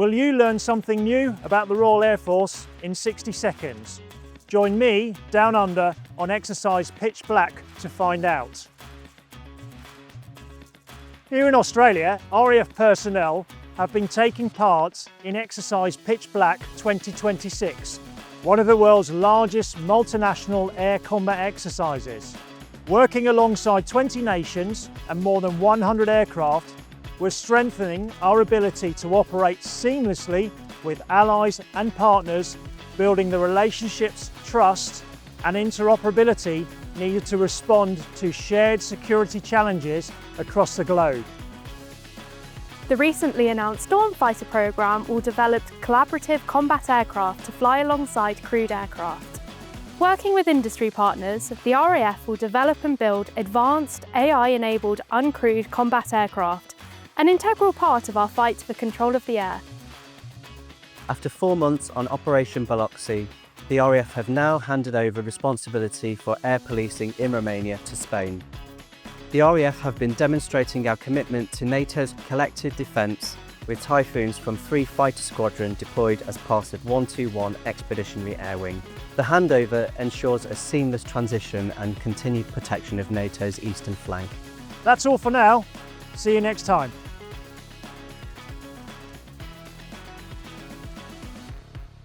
Will you learn something new about the Royal Air Force in 60 seconds? Join me down under on exercise Pitch Black to find out. Here in Australia, RAF personnel have been taking part in exercise Pitch Black 2026, one of the world's largest multinational air combat exercises. Working alongside 20 nations and more than 100 aircraft, we're strengthening our ability to operate seamlessly with allies and partners, building the relationships, trust and interoperability needed to respond to shared security challenges across the globe. The recently announced Storm Fighter programme will develop collaborative combat aircraft to fly alongside crewed aircraft. Working with industry partners, the RAF will develop and build advanced AI-enabled uncrewed combat aircraft, an integral part of our fight for control of the air. After 4 months on Operation Biloxi, the RAF have now handed over responsibility for air policing in Romania to Spain. The RAF have been demonstrating our commitment to NATO's collective defence with Typhoons from 3 Fighter Squadron deployed as part of 121 Expeditionary Air Wing. The handover ensures a seamless transition and continued protection of NATO's eastern flank. That's all for now. See you next time.